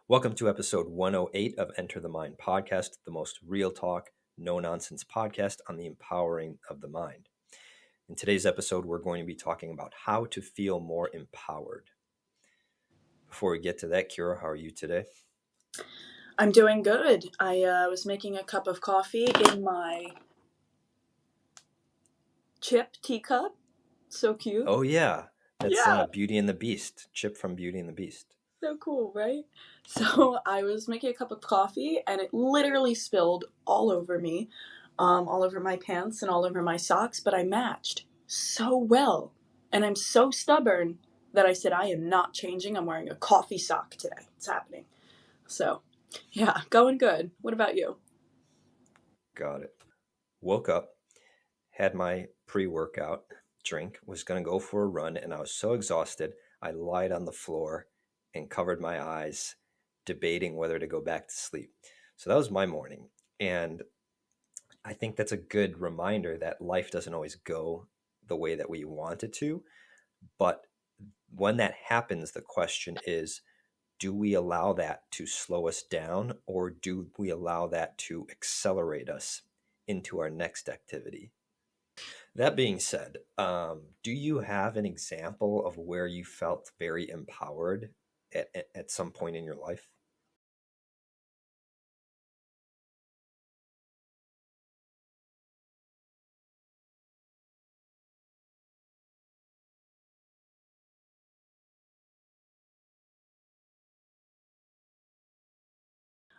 Welcome to episode 108 of Enter the Mind podcast, the most real talk, no nonsense podcast on the empowering of the mind. In today's episode, we're going to be talking about how to feel more empowered. Before we get to that, Kyra, how are you today? I'm doing good. I was making a cup of coffee in my chip teacup. So cute. Oh yeah, that's Yeah, Beauty and the Beast, Chip from Beauty and the Beast. so cool, right? So I was making a cup of coffee and it literally spilled all over me, all over my pants and all over my socks, but I matched so well. And I'm so stubborn that I said, I am not changing. I'm wearing a coffee sock today. It's happening. So, yeah, going good. What about you? Got it. Woke up, had my pre-workout drink, was going to go for a run, and I was so exhausted, I lied on the floor and covered my eyes, debating whether to go back to sleep. So that was my morning. And I think that's a good reminder that life doesn't always go the way that we want it to. But when that happens, the question is, do we allow that to slow us down, or do we allow that to accelerate us into our next activity? That being said, do you have an example of where you felt very empowered at some point in your life?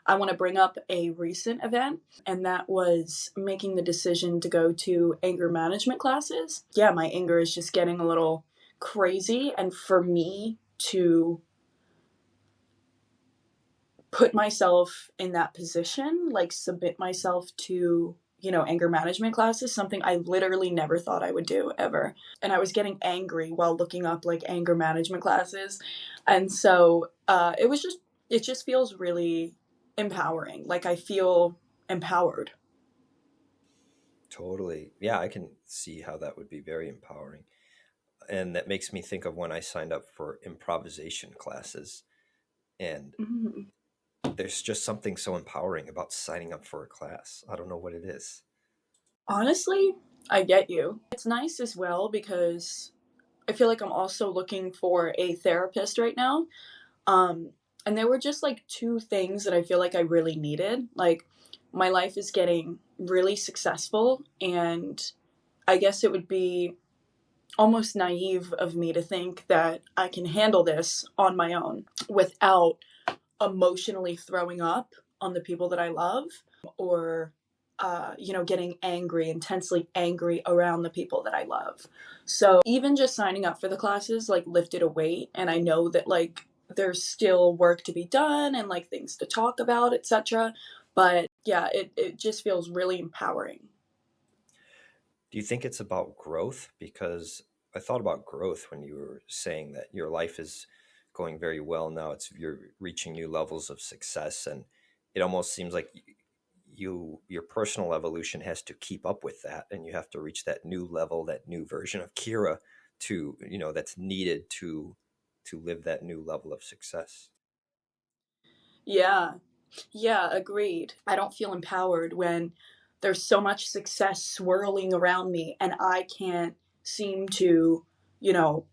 I want to bring up a recent event, and that was making the decision to go to anger management classes. Yeah, my anger is just getting a little crazy, and for me to put myself in that position, like submit myself to, anger management classes, something I literally never thought I would do ever. And I was getting angry while looking up like anger management classes. And so it just feels really empowering. Like I feel empowered. Totally. Yeah, I can see how that would be very empowering. And that makes me think of when I signed up for improvisation classes. And Mhm. there's just something so empowering about signing up for a class. I don't know what it is. Honestly, I get you. It's nice as well because I feel like I'm also looking for a therapist right now. Um, and there were just like two things that I feel like I really needed. Like, my life is getting really successful, and I guess it would be almost naive of me to think that I can handle this on my own without emotionally throwing up on the people that I love, or getting angry, intensely angry around the people that I love. So even just signing up for the classes like lifted a weight, and I know that like there's still work to be done and like things to talk about, etc. But yeah, it just feels really empowering. Do you think it's about growth? Because I thought about growth when you were saying that your life is going very well now. You're reaching new levels of success, and it almost seems like your personal evolution has to keep up with that, and you have to reach that new level, that new version of Kira to that's needed to live that new level of success. Yeah. Yeah, agreed. I don't feel empowered when there's so much success swirling around me and I can't seem to, you know,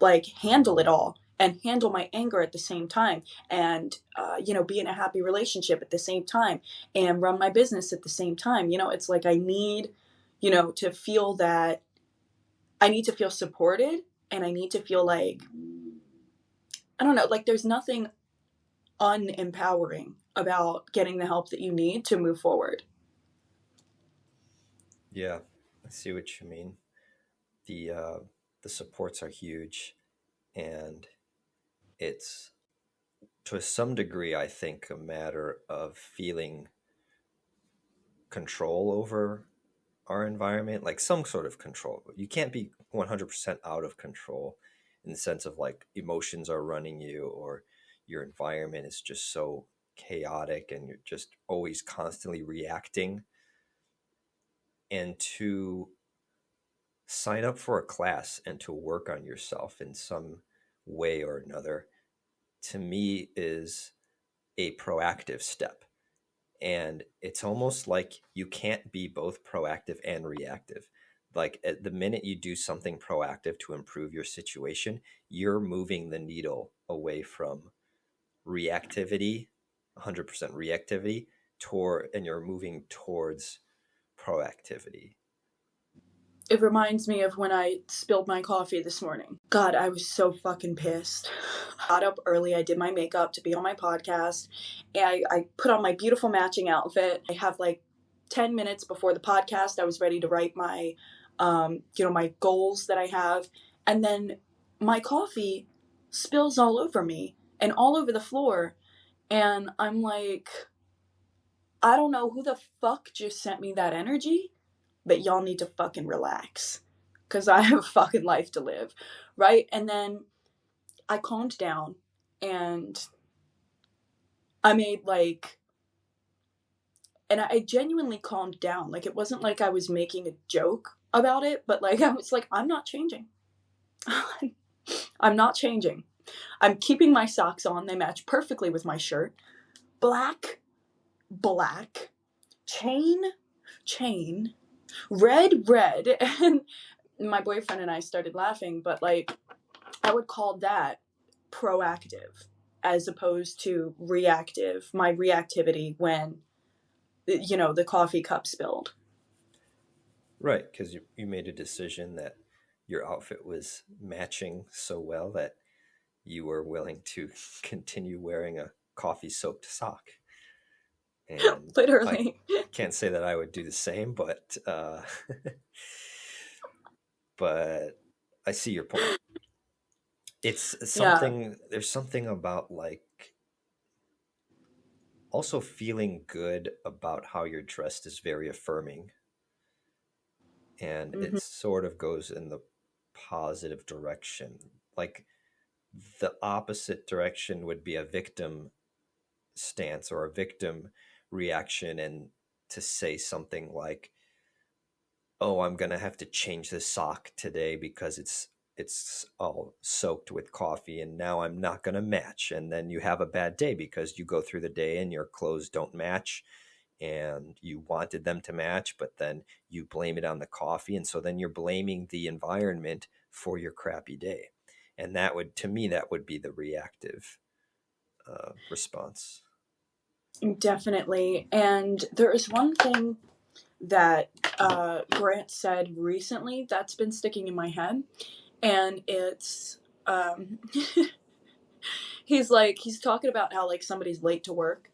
like handle it all and handle my anger at the same time, and be in a happy relationship at the same time and run my business at the same time. It's like I need, to feel that I need to feel supported, and I need to feel like, I don't know, like there's nothing unempowering about getting the help that you need to move forward. Yeah, I see what you mean. The supports are huge, and it's to some degree, I think, a matter of feeling control over our environment, like some sort of control. You can't be 100% out of control in the sense of like emotions are running you, or your environment is just so chaotic and you're just always constantly reacting. And to sign up for a class and to work on yourself in some way or another to me is a proactive step. And it's almost like you can't be both proactive and reactive. Like at the minute you do something proactive to improve your situation, you're moving the needle away from reactivity, 100% reactivity, and you're moving towards proactivity. It reminds me of when I spilled my coffee this morning. God, I was so fucking pissed. Got up early. I did my makeup to be on my podcast. And I put on my beautiful matching outfit. I have like 10 minutes before the podcast. I was ready to write my, my goals that I have. And then my coffee spills all over me and all over the floor. And I'm like, I don't know who the fuck just sent me that energy, but y'all need to fucking relax because I have a fucking life to live, right? And then I calmed down and I made and I genuinely calmed down. Like, it wasn't like I was making a joke about it, but like, I was like, I'm not changing. I'm not changing. I'm keeping my socks on. They match perfectly with my shirt. Black, black, chain, chain, red, red. And my boyfriend and I started laughing, but like, I would call that proactive as opposed to reactive. My reactivity when, the coffee cup spilled. Right, because you made a decision that your outfit was matching so well that you were willing to continue wearing a coffee soaked sock. And I Literally. can't say that I would do the same, but but I see your point. It's Yeah. something, there's something about like also feeling good about how you're dressed is very affirming, and Mm-hmm. it sort of goes in the positive direction. Like the opposite direction would be a victim stance or a victim reaction, and to say something like, oh, I'm gonna have to change the sock today because it's all soaked with coffee and now I'm not gonna match. And then you have a bad day because you go through the day and your clothes don't match and you wanted them to match, but then you blame it on the coffee. And so then you're blaming the environment for your crappy day. And that would, to me, that would be the reactive response. Definitely. And there is one thing that Grant said recently that's been sticking in my head, and it's he's talking about how like somebody's late to work,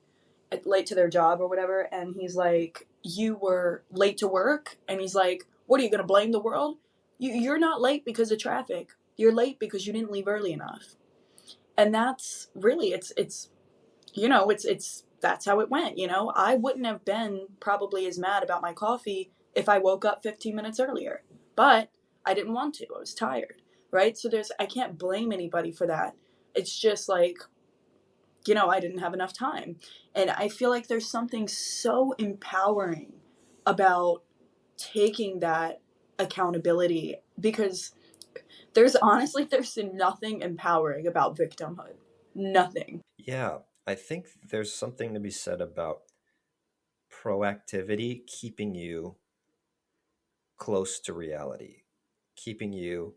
late to their job or whatever, and he's like, you were late to work, and he's like, what are you gonna blame the world? You're not late because of traffic. You're late because you didn't leave early enough. And that's really, it's that's how it went. I wouldn't have been probably as mad about my coffee if I woke up 15 minutes earlier, but I didn't want to. I was tired, right? So I can't blame anybody for that. It's just like, I didn't have enough time. And I feel like there's something so empowering about taking that accountability, because there's nothing empowering about victimhood. Nothing. Yeah, I think there's something to be said about proactivity keeping you close to reality, keeping you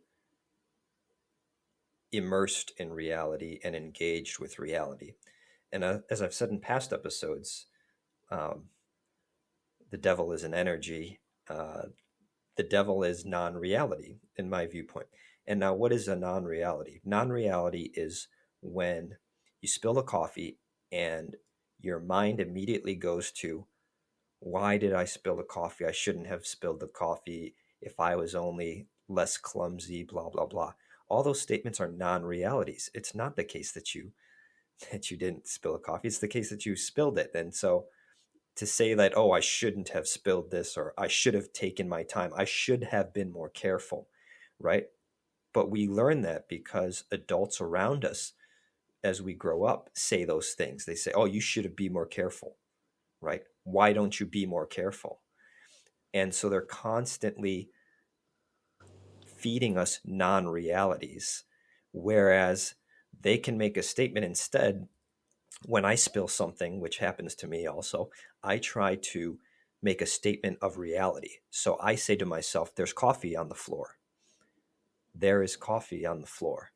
immersed in reality and engaged with reality. And as I've said in past episodes, um, the devil is an energy. The devil is non reality, in my viewpoint. And now, what is a non reality? Non reality is when you spill the coffee and your mind immediately goes to, why did I spill the coffee? I shouldn't have spilled the coffee. If I was only less clumsy, blah, blah, blah. All those statements are non realities. It's not the case that you didn't spill the coffee. It's the case that you spilled it. And so to say that, oh, I shouldn't have spilled this, or I should have taken my time, I should have been more careful, right? But we learn that because adults around us, as we grow up, say those things. They say, oh, you should be more careful, right? Why don't you be more careful? And so they're constantly feeding us non realities. Whereas They can make a statement instead. When I spill something, which happens to me also, I try to make a statement of reality. So I say to myself, there's coffee on the floor. There is coffee on the floor.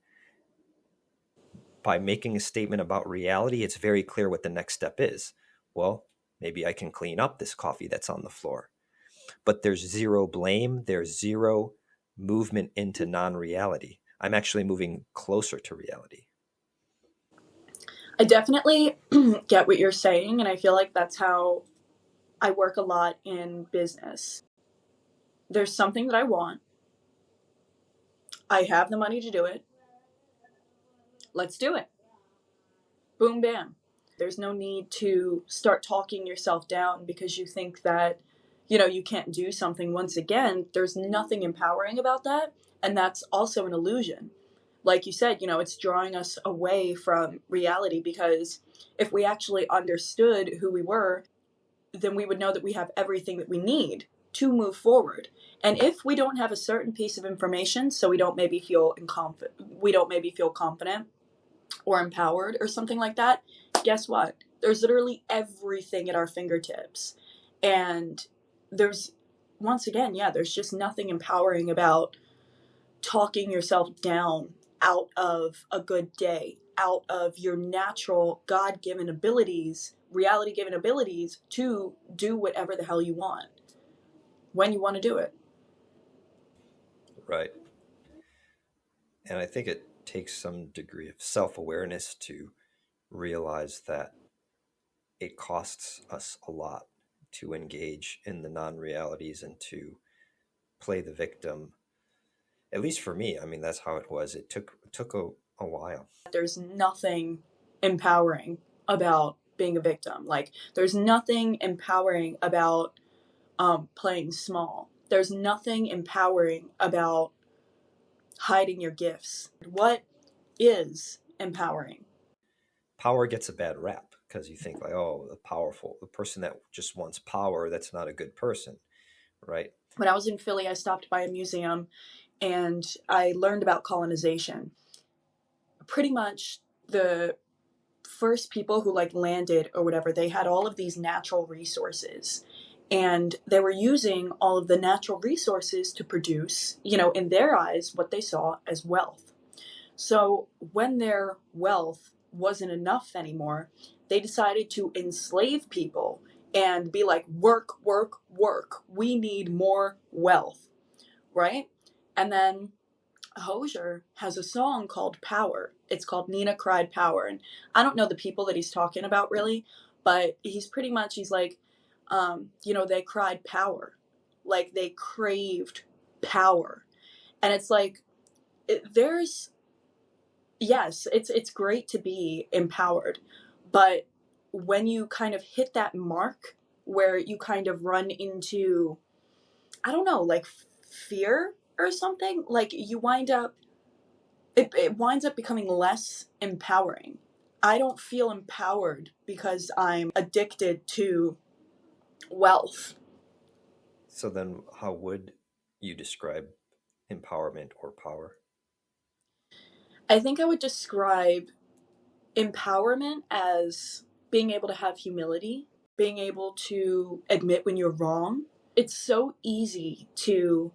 By making a statement about reality, it's very clear what the next step is. Well, maybe I can clean up this coffee that's on the floor. But there's zero blame, there's zero movement into non reality. I'm actually moving closer to reality. I definitely get what you're saying, and I feel like that's how I work a lot in business. There's something that I want. I have the money to do it. Let's do it. Boom, bam. There's no need to start talking yourself down because you think that, you can't do something. Once again, there's nothing empowering about that. And that's also an illusion. Like you said, it's drawing us away from reality, because if we actually understood who we were, then we would know that we have everything that we need to move forward. And if we don't have a certain piece of information, so we don't maybe feel confident or empowered or something like that, guess what? There's literally everything at our fingertips. And there's, once again, there's just nothing empowering about talking yourself down out of a good day, out of your natural God given abilities, reality given abilities to do whatever the hell you want when you want to do it. Right. And I think it takes some degree of self awareness to realize that it costs us a lot to engage in the non realities and to play the victim. At least for me, I mean, that's how it was. It took a while. There's nothing empowering about being a victim. Like, there's nothing empowering about playing small. There's nothing empowering about hiding your gifts. What is empowering? Power gets a bad rap because you think like, oh, the person that just wants power, that's not a good person, right? When I was in Philly, I stopped by a museum and I learned about colonization. Pretty much the first people who like landed or whatever, they had all of these natural resources, and they were using all of the natural resources to produce, in their eyes, what they saw as wealth. So when their wealth wasn't enough anymore, they decided to enslave people and be like, work, work, work. We need more wealth, right? And then Hosier has a song called Power. It's called Nina Cried Power. And I don't know the people that he's talking about really, but he's like, they cried power. Like they craved power. And it's like, there's, yes, it's great to be empowered. But when you kind of hit that mark where you kind of run into, I don't know, like fear or something, like it winds up becoming less empowering. I don't feel empowered because I'm addicted to wealth. So then, how would you describe empowerment or power? I think I would describe empowerment as being able to have humility, being able to admit when you're wrong. It's so easy to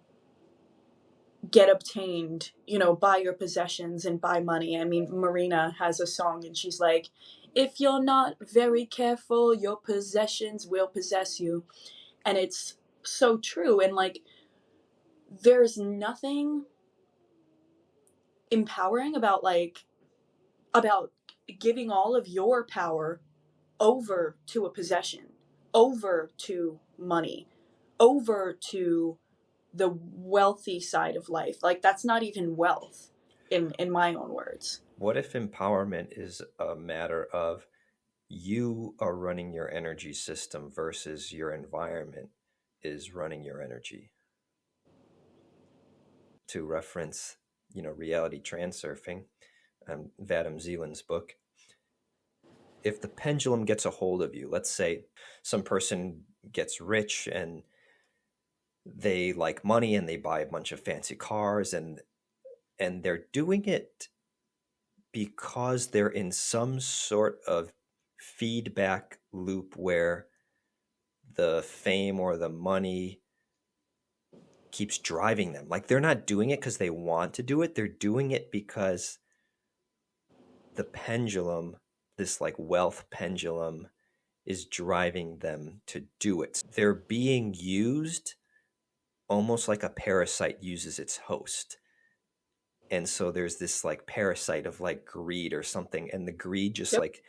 get obtained, by your possessions and by money. I mean, Marina has a song and she's like, if you're not very careful, your possessions will possess you. And it's so true. And like, there's nothing empowering about giving all of your power over to a possession, over to money, over to the wealthy side of life. Like that's not even wealth in my own words. What if empowerment is a matter of you are running your energy system versus your environment is running your energy? To reference, reality transurfing, Vadim Zeland's book, if the pendulum gets a hold of you, let's say some person gets rich and they like money and they buy a bunch of fancy cars and they're doing it because they're in some sort of feedback loop where the fame or the money keeps driving them. Like they're not doing it because they want to do it. They're doing it because the pendulum, this like wealth pendulum, is driving them to do it. They're being used almost like a parasite uses its host. And so there's this like parasite of like greed or something, and the greed just Yep. like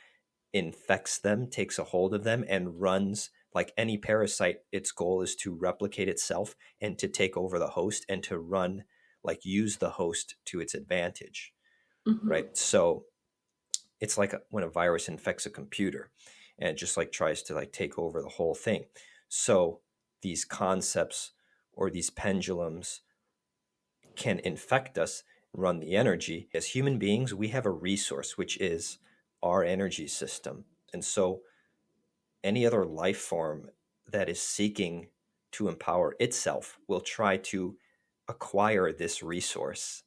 infects them, takes a hold of them, and runs. Like any parasite, its goal is to replicate itself and to take over the host and to run, like use the host to its advantage, Mm-hmm. right? So it's like when a virus infects a computer and it just like tries to like take over the whole thing. So these concepts or these pendulums can infect us, run the energy. As human beings, we have a resource, which is our energy system. And so any other life form that is seeking to empower itself will try to acquire this resource,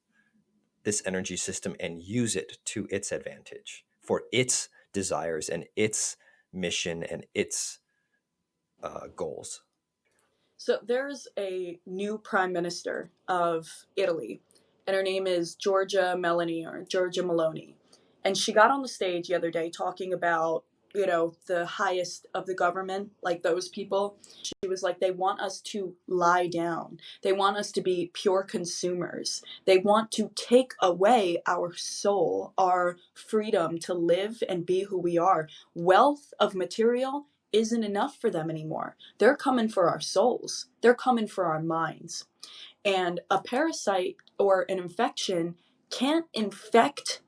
this energy system, and use it to its advantage for its desires and its mission and its goals. So there's a new prime minister of Italy, and her name is Giorgia Meloni or Giorgia Meloni. And she got on the stage the other day talking about, the highest of the government, like those people. She was like, they want us to lie down. They want us to be pure consumers. They want to take away our soul, our freedom to live and be who we are. Wealth of material isn't enough for them anymore. They're coming for our souls. They're coming for our minds. And a parasite or an infection can't infect.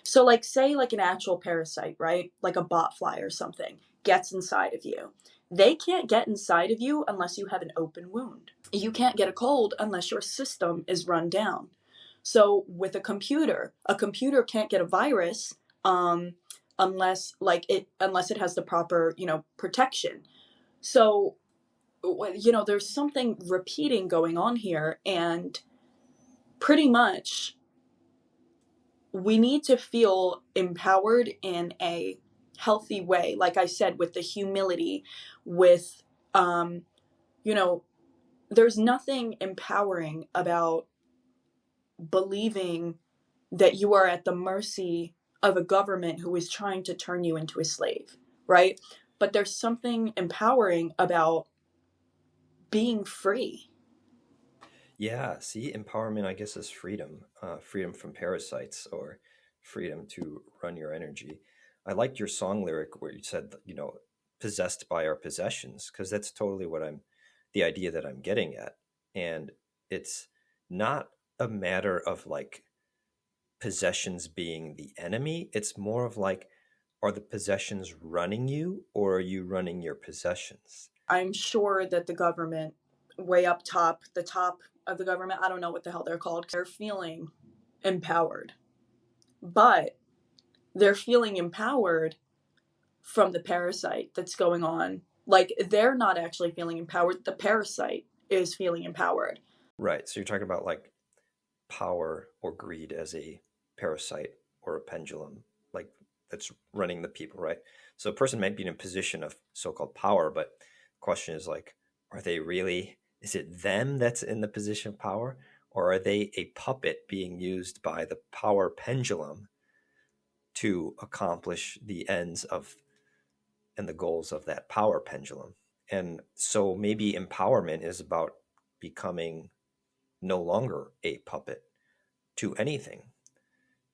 So, like, say, like an actual parasite, right? Like a botfly or something gets inside of you. They can't get inside of you unless you have an open wound. You can't get a cold unless your system is run down. So, with a computer can't get a virus unless it has the proper protection. So there's something repeating going on here, and pretty much we need to feel empowered in a healthy way, like I said, with the humility, with um you know there's nothing empowering about believing that you are at the mercy of a government who is trying to turn you into a slave, right? But there's something empowering about being free. Yeah, see, empowerment, I guess, is freedom, freedom from parasites or freedom to run your energy. I liked your song lyric where you said, possessed by our possessions, because that's totally the idea that I'm getting at. And it's not a matter of like possessions being the enemy. It's more of like, are the possessions running you or are you running your possessions? I'm sure that the government, way up top, the top of the government, I don't know what the hell they're called, they're feeling empowered. But they're feeling empowered from the parasite that's going on. Like, they're not actually feeling empowered. The parasite is feeling empowered. Right. So you're talking about like power or greed as a parasite or a pendulum, like that's running the people, right? So a person might be in a position of so-called power, but the question is like, are they really, is it them that's in the position of power, or are they a puppet being used by the power pendulum to accomplish the ends of and the goals of that power pendulum? And so maybe empowerment is about becoming no longer a puppet to anything,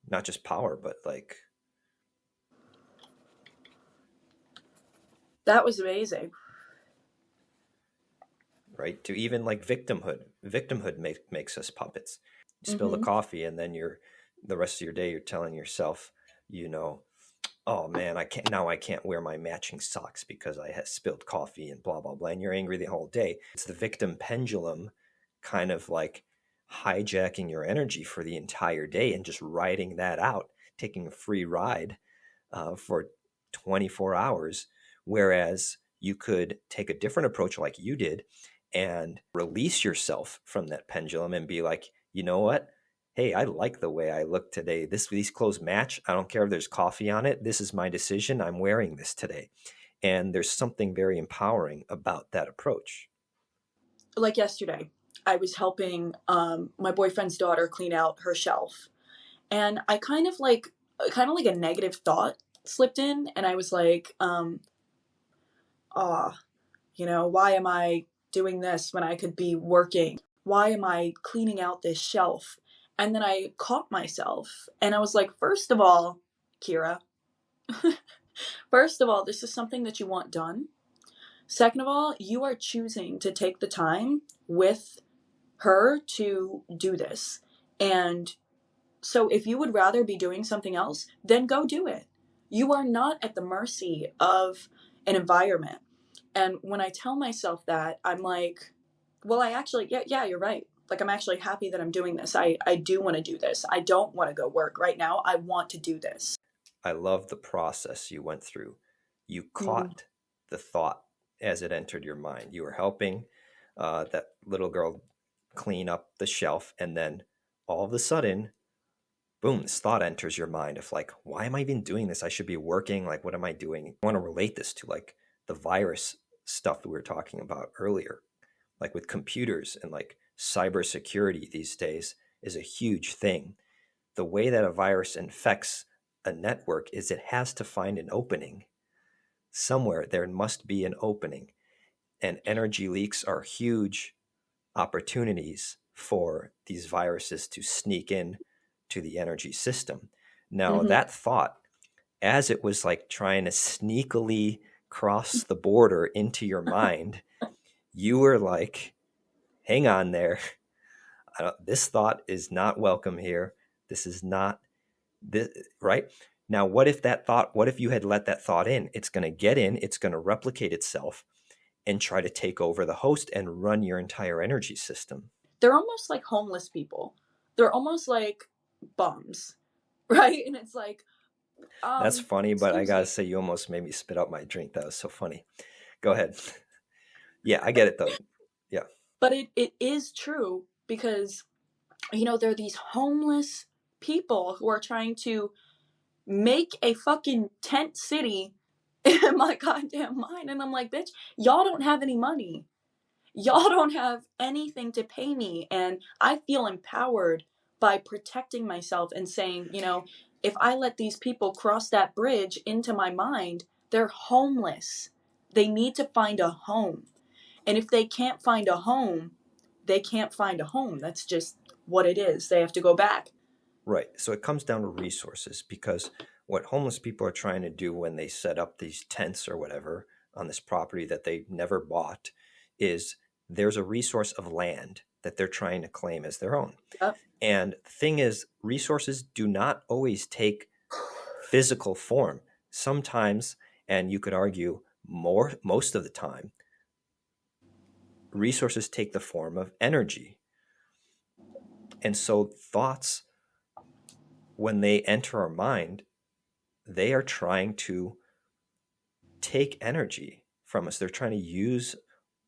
not just power, but like, That was amazing. right, to even like victimhood makes us puppets. You spill the Mm-hmm. coffee and then the rest of your day you're telling yourself, you know oh man, I can't wear my matching socks because I have spilled coffee and blah blah blah, and you're angry the whole day. It's the victim pendulum kind of like hijacking your energy for the entire day and just riding that out, taking a free ride for 24 hours. Whereas you could take a different approach like you did and release yourself from that pendulum and be like, you know what? hey, I like the way I look today. These clothes match. I don't care if there's coffee on it. This is my decision. I'm wearing this today. And there's something very empowering about that approach. Like yesterday, I was helping my boyfriend's daughter clean out her shelf, and I kind of like a negative thought slipped in, and I was like, ah, why am I doing this when I could be working? Why am I cleaning out this shelf? And then I caught myself and I was like, first of all, Kyra, first of all, this is something that you want done. Second of all, you are choosing to take the time with her to do this. And so if you would rather be doing something else, then go do it. You are not at the mercy of an environment. And when I tell myself that, I'm like, well, I actually, yeah, you're right. Like, I'm actually happy that I'm doing this. I do want to do this. I don't want to go work right now. I want to do this. I love the process you went through. You Mm-hmm. caught the thought as it entered your mind. You were helping that little girl clean up the shelf, and then all of a sudden, boom, this thought enters your mind of like, why am I even doing this? I should be working. Like, what am I doing? I want to relate this to like the virus stuff that we were talking about earlier, like with computers and like cybersecurity these days is a huge thing. The way that a virus infects a network is it has to find an opening. Somewhere there must be an opening. And energy leaks are huge opportunities for these viruses to sneak in to the energy system. Now, Mm-hmm. that thought, as it was like trying to sneakily cross the border into your mind, you were like, hang on there. This thought is not welcome here. This is not this, right? Now, what if you had let that thought in? It's going to get in, it's going to replicate itself and try to take over the host and run your entire energy system. They're almost like homeless people. They're almost like bums, right? And it's like, That's funny, but I excuse gotta me. say, you almost made me spit out my drink. That was so funny. Go ahead. Yeah, I get it though. Yeah, But it is true because, there are these homeless people who are trying to make a fucking tent city in my goddamn mind. And I'm like, bitch, y'all don't have any money. Y'all don't have anything to pay me. And I feel empowered by protecting myself and saying, if I let these people cross that bridge into my mind, they're homeless. They need to find a home. And if they can't find a home, they can't find a home. That's just what it is. They have to go back. right. So it comes down to resources because what homeless people are trying to do when they set up these tents or whatever on this property that they never bought is there's a resource of land that they're trying to claim as their own. Yep. And the thing is, resources do not always take physical form. Sometimes, and you could argue most of the time, resources take the form of energy. And so thoughts, when they enter our mind, they are trying to take energy from us. They're trying to use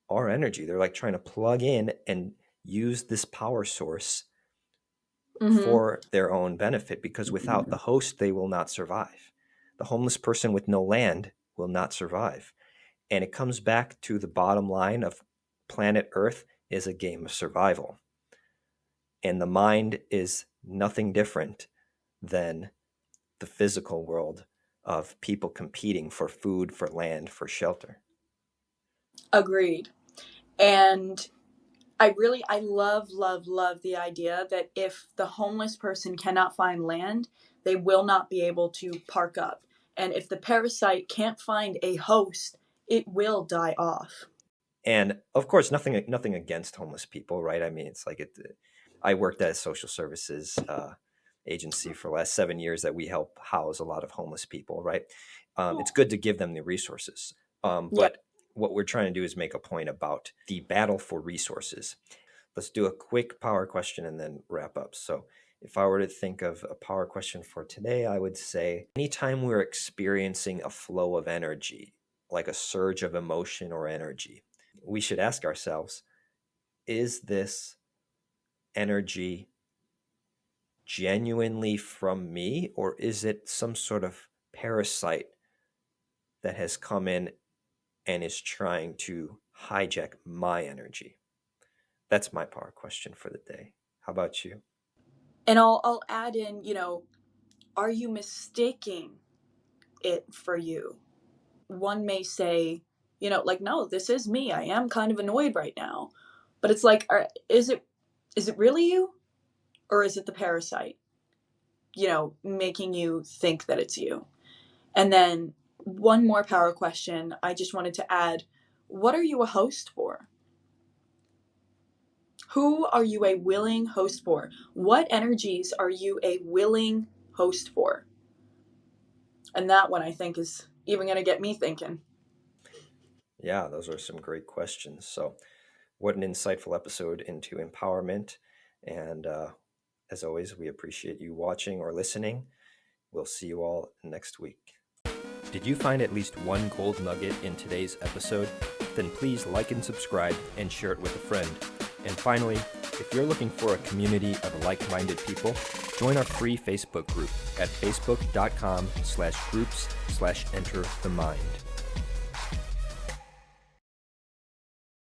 our energy. They're like trying to plug in and use this power source Mm-hmm. for their own benefit because without the host, they will not survive. The homeless person with no land will not survive. And it comes back to the bottom line of planet Earth is a game of survival. And the mind is nothing different than the physical world of people competing for food, for land, for shelter. Agreed. And I love, love, love the idea that if the homeless person cannot find land, they will not be able to park up. And if the parasite can't find a host, it will die off. And of course, nothing against homeless people, right? I mean, it's like I worked at a social services agency for the last 7 years that we help house a lot of homeless people, right? It's good to give them the resources, Yeah. but what we're trying to do is make a point about the battle for resources. Let's do a quick power question and then wrap up. So, if I were to think of a power question for today, I would say anytime we're experiencing a flow of energy, like a surge of emotion or energy, we should ask ourselves, is this energy genuinely from me, or is it some sort of parasite that has come in and is trying to hijack my energy? That's my power question for the day. How about you? And I'll add in, are you mistaking it for you? One may say, like, no, this is me. I am kind of annoyed right now. But it's like, is it really you? Or is it the parasite, making you think that it's you? And then one more power question I just wanted to add: what are you a host for? Who are you a willing host for? What energies are you a willing host for? And that one, I think, is even going to get me thinking. Yeah, those are some great questions. So, what an insightful episode into empowerment. And as always, we appreciate you watching or listening. We'll see you all next week. Did you find at least one gold nugget in today's episode? Then please like and subscribe and share it with a friend. And finally, if you're looking for a community of like-minded people, join our free Facebook group at facebook.com/groups/enterthemind.